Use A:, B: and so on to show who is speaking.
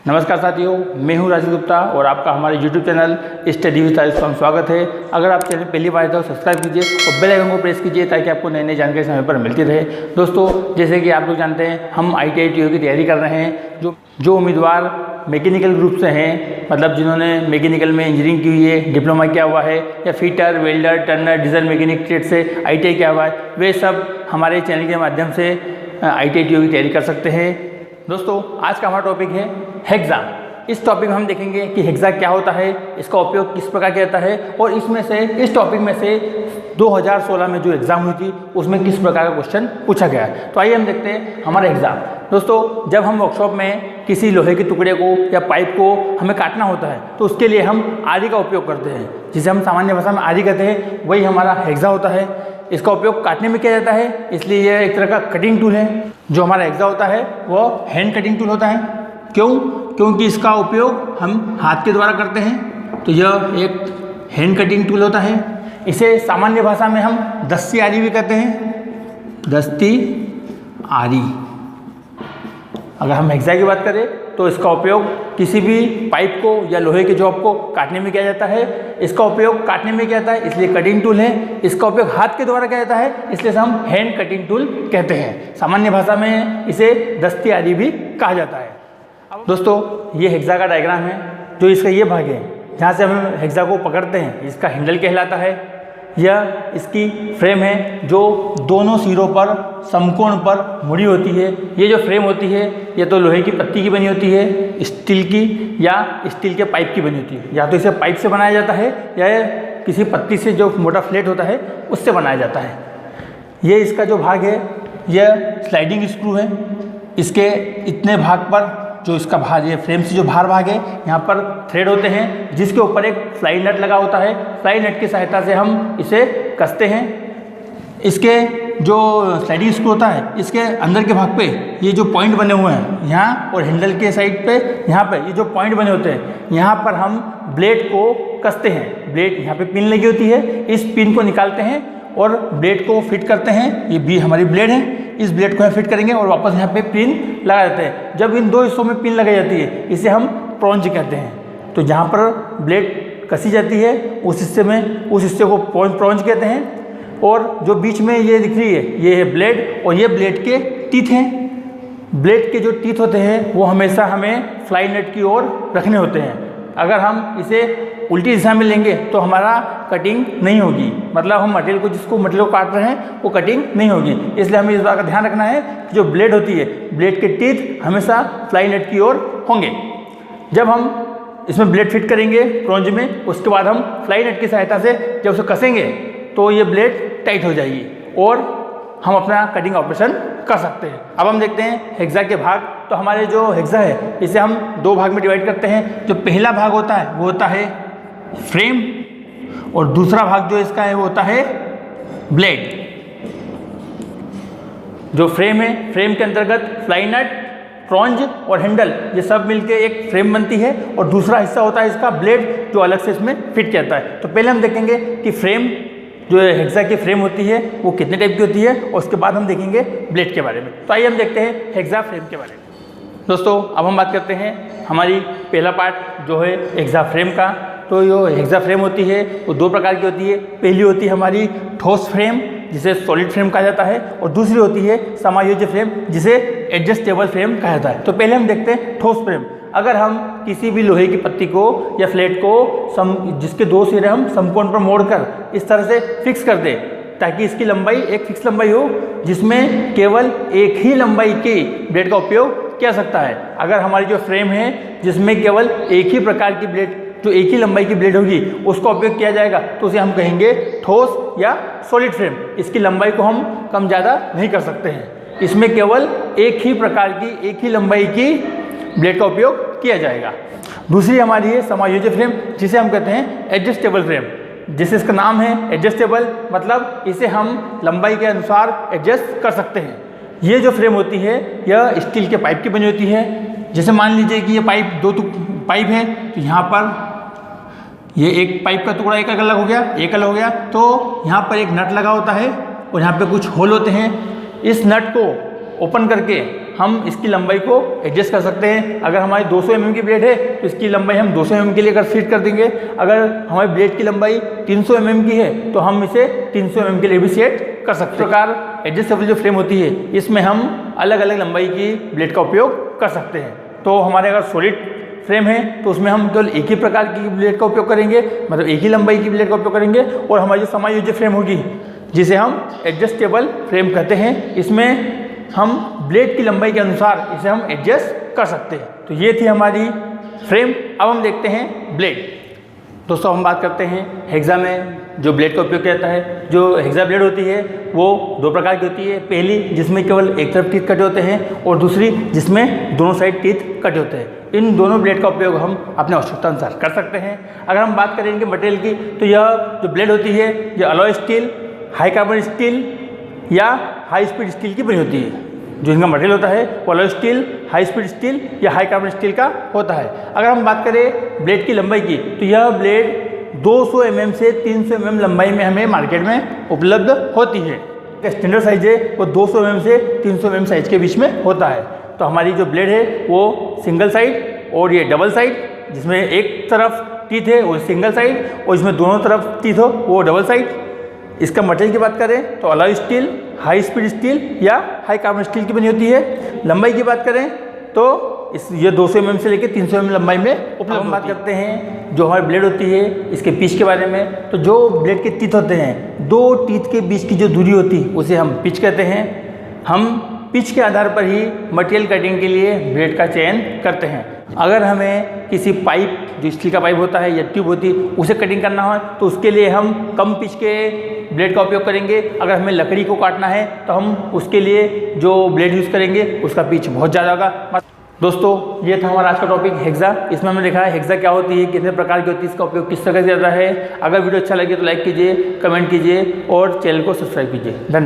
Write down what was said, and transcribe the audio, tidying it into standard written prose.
A: नमस्कार साथियों, मैं हूं राजीव गुप्ता और आपका हमारे YouTube channel study with Rajeev में स्वागत है। अगर आप चैनल पहली बार तो सब्सक्राइब कीजिए और बेल आइकन को प्रेस कीजिए ताकि आपको नई नई जानकारी समय पर मिलती रहे। दोस्तों, जैसे कि आप लोग जानते हैं, हम ITI TO की तैयारी कर रहे हैं। जो उम्मीदवार मैकेनिकल ग्रुप से हैं, मतलब जिन्होंने मैकेनिकल में इंजीनियरिंग की हुई है, डिप्लोमा किया हुआ है, या fitter, welder, Turner, diesel mechanic trade से ITI किया हुआ है, वे सब हमारे चैनल के माध्यम से ITI TO की तैयारी कर सकते हैं। दोस्तों, आज का हमारा टॉपिक है हेक्सा। इस टॉपिक में हम देखेंगे कि हेक्सा क्या होता है, इसका उपयोग किस प्रकार किया जाता है, और इस टॉपिक में से 2016 में जो एग्ज़ाम हुई थी उसमें किस प्रकार का क्वेश्चन पूछा गया है। तो आइए हम देखते हैं हमारा एग्ज़ाम। दोस्तों, जब हम वर्कशॉप में किसी लोहे के टुकड़े को या पाइप को हमें काटना होता है तो उसके लिए हम आरी का उपयोग करते हैं, जिसे हम सामान्य भाषा में आरी कहते हैं। वही हमारा हेक्सा होता है। इसका उपयोग काटने में किया जाता है, इसलिए यह एक तरह का कटिंग टूल है। जो हमारा हेक्सा होता है वह हैंड कटिंग टूल होता है। क्योंकि इसका उपयोग हम हाथ के द्वारा करते हैं, तो यह एक हैंड कटिंग टूल होता है। इसे सामान्य भाषा में हम दस्ती आरी भी कहते हैं, दस्ती आरी। अगर हम हेक्सा की बात करें तो इसका उपयोग किसी भी पाइप को या लोहे के जॉब को काटने में किया जाता है। इसका उपयोग काटने में किया जाता है, इसलिए कटिंग टूल है। इसका उपयोग हाथ के द्वारा किया जाता है, इसलिए हम हैंड कटिंग टूल कहते हैं। सामान्य भाषा में इसे दस्ती आरी भी कहा जाता है। दोस्तों, ये हेक्सा का डायग्राम है। जो इसका ये भाग है जहाँ से हम हेक्सा को पकड़ते हैं, इसका हैंडल कहलाता है। यह इसकी फ्रेम है जो दोनों सिरों पर समकोण पर मुड़ी होती है। ये जो फ्रेम होती है ये तो लोहे की पत्ती की बनी होती है, स्टील की या स्टील के पाइप की बनी होती है। या तो इसे पाइप से बनाया जाता है या किसी पत्ती से जो मोटा फ्लेट होता है उससे बनाया जाता है। ये इसका जो भाग है यह स्लाइडिंग स्क्रू है। इसके इतने भाग पर जो इसका भाग, ये फ्रेम से जो बाहर भाग है, यहाँ पर थ्रेड होते हैं जिसके ऊपर एक फ्लाई नट लगा होता है। फ्लाई नट की सहायता से हम इसे कसते हैं। इसके जो स्लाइडिंग स्क्रू होता है, इसके अंदर के भाग पे ये जो पॉइंट बने हुए हैं यहाँ, और हैंडल के साइड पे यहाँ पे ये जो पॉइंट बने होते हैं, यहाँ पर हम ब्लेड को कसते हैं। ब्लेड यहाँ पे पिन लगी होती है, इस पिन को निकालते हैं और ब्लेड को फिट करते हैं। ये भी हमारी ब्लेड है, इस ब्लेड को यहाँ फिट करेंगे और वापस यहाँ पे पिन लगा देते हैं। जब इन दो हिस्सों में पिन लगाई जाती है, इसे हम प्रोंज कहते हैं। तो जहाँ पर ब्लेड कसी जाती है उस हिस्से को प्रोंज कहते हैं। और जो बीच में ये दिख रही है, ये है ब्लेड, और ये ब्लेड के टीथ हैं। ब्लेड के जो टीथ होते हैं वो हमेशा हमें फ्लाई नट की ओर रखने होते हैं। अगर हम इसे उल्टी दिशा में लेंगे तो हमारा कटिंग नहीं होगी, मतलब हम मटेरियल को काट रहे हैं वो कटिंग नहीं होगी। इसलिए हमें इस बात का ध्यान रखना है कि जो ब्लेड होती है, ब्लेड के टीथ हमेशा फ्लाई नट की ओर होंगे। जब हम इसमें ब्लेड फिट करेंगे प्रोंज में, उसके बाद हम फ्लाई नट की सहायता से जब उसे कसेंगे तो ये ब्लेड टाइट हो जाएगी और हम अपना कटिंग ऑपरेशन कर सकते हैं। अब हम देखते हैं हेक्सा के भाग। तो हमारे जो हेक्सा है इसे हम दो भाग में डिवाइड करते हैं। जो पहला भाग होता है वो होता है फ्रेम, और दूसरा भाग जो इसका है वो होता है ब्लेड। जो फ्रेम है, फ्रेम के अंतर्गत फ्लाई नट, प्रोंज और हैंडल, ये सब मिलके एक फ्रेम बनती है, और दूसरा हिस्सा होता है इसका ब्लेड, जो अलग से इसमें फिट किया जाता है। तो पहले हम देखेंगे कि फ्रेम, जो हेक्सा की फ्रेम होती है वो कितने टाइप की होती है, और उसके बाद हम देखेंगे ब्लेड के बारे में। तो आइए हम देखते हैं हेक्सा फ्रेम के बारे में। दोस्तों, अब हम बात करते हैं हमारी पहला पार्ट जो है हेक्सा फ्रेम का। तो जो हेक्सा फ्रेम होती है वो दो प्रकार की होती है। पहली होती है हमारी ठोस फ्रेम, जिसे सॉलिड फ्रेम कहा जाता है, और दूसरी होती है समायोज्य फ्रेम, जिसे एडजस्टेबल फ्रेम कहा जाता है। तो पहले हम देखते हैं ठोस फ्रेम। अगर हम किसी भी लोहे की पत्ती को या फ्लेट को जिसके दो सिरे हम समकोण पर मोड़कर इस तरह से फिक्स कर दें ताकि इसकी लंबाई एक फिक्स लंबाई हो, जिसमें केवल एक ही लंबाई की ब्लेड का उपयोग किया सकता है। अगर हमारी जो फ्रेम है जिसमें केवल एक ही प्रकार की ब्लेड, जो एक ही लंबाई की ब्लेड होगी, उसका उपयोग किया जाएगा, तो उसे हम कहेंगे ठोस या सॉलिड फ्रेम। इसकी लंबाई को हम कम ज़्यादा नहीं कर सकते हैं। इसमें केवल एक ही प्रकार की, एक ही लंबाई की ब्लेड का उपयोग किया जाएगा। दूसरी हमारी है समायोज्य फ्रेम, जिसे हम कहते हैं एडजस्टेबल फ्रेम। जिसे इसका नाम है एडजस्टेबल, मतलब इसे हम लंबाई के अनुसार एडजस्ट कर सकते हैं। ये जो फ्रेम होती है यह स्टील के पाइप की बनी होती है। जैसे मान लीजिए कि ये पाइप दो पाइप है, तो यहाँ पर ये एक पाइप का टुकड़ा एक अलग हो गया, तो यहाँ पर एक नट लगा होता है और यहाँ पे कुछ होल होते हैं। इस नट को ओपन करके हम इसकी लंबाई को एडजस्ट कर सकते हैं। अगर हमारी 200 mm की ब्लेड है तो इसकी लंबाई हम 200 mm के लिए फिट कर देंगे। अगर हमारी ब्लेड की लंबाई 300 mm की है तो हम इसे 300 mm के लिए भी सेट कर सकते हैं। इस प्रकार एडजस्टेबल जो फ्रेम होती है इसमें हम अलग अलग लंबाई की ब्लेड का उपयोग कर सकते हैं। तो हमारे अगर सॉलिड फ्रेम है तो उसमें हम केवल एक ही प्रकार की ब्लेड का उपयोग करेंगे, मतलब एक ही लंबाई की ब्लेड का उपयोग करेंगे। और हमारी जो समायोज्य फ्रेम होगी जिसे हम एडजस्टेबल फ्रेम कहते हैं, इसमें हम ब्लेड की लंबाई के अनुसार इसे हम एडजस्ट कर सकते हैं। तो ये थी हमारी फ्रेम। अब हम देखते हैं ब्लेड। दोस्तों हम बात करते हैं हेक्सा में जो ब्लेड का उपयोग किया जाता है। जो हेक्सा ब्लेड होती है वो दो प्रकार की होती है। पहली जिसमें केवल एक तरफ टीथ कटे होते हैं और दूसरी जिसमें दोनों साइड टीथ कटे होते हैं। इन दोनों ब्लेड का उपयोग हम अपने आवश्यकता अनुसार कर सकते हैं। अगर हम बात करें इनके मटेरियल की तो यह जो ब्लेड होती है ये alloy steel, high carbon steel या हाई स्पीड स्टील की बनी होती है। जो इनका मटेरियल होता है वो alloy steel, high speed steel या हाई कार्बन स्टील का होता है। अगर हम बात करें ब्लेड की लंबाई की तो यह ब्लेड 200 mm से 300 mm लंबाई में हमें मार्केट में उपलब्ध होती है। स्टैंडर्ड साइज है वो 200 mm से 300 mm साइज के बीच में होता है। तो हमारी जो ब्लेड है वो सिंगल साइड और ये डबल साइड, जिसमें एक तरफ टीथ है वो सिंगल साइड और इसमें दोनों तरफ टीथ हो वो डबल साइड। इसका मटेरियल की बात करें तो alloy steel, high speed steel या हाई कार्बन स्टील की बनी होती है। लंबाई की बात करें तो ये 200 mm से लेकर 300 mm लंबाई में उपलब्ध। हम बात करते हैं जो हमारी ब्लेड होती है इसके पिच के बारे में। तो जो ब्लेड के टीथ होते हैं, दो टीथ के बीच की जो दूरी होती है उसे हम पिच कहते हैं। हम पिच के आधार पर ही मटेरियल कटिंग के लिए ब्लेड का चयन करते हैं। अगर हमें किसी पाइप जो स्टील का पाइप होता है या ट्यूब होती है उसे कटिंग करना हो तो उसके लिए हम कम पिच के ब्लेड का उपयोग करेंगे। अगर हमें लकड़ी को काटना है तो हम उसके लिए जो ब्लेड यूज़ करेंगे उसका पिच बहुत ज़्यादा होगा। दोस्तों ये था हमारा आज का टॉपिक हेक्सा। इसमें हमने देखा है हेक्सा क्या होती है, कितने प्रकार की होती है, इसका उपयोग किस तरह से जाता है। अगर वीडियो अच्छा लगे तो लाइक कीजिए, कमेंट कीजिए और चैनल को सब्सक्राइब कीजिए। धन्यवाद।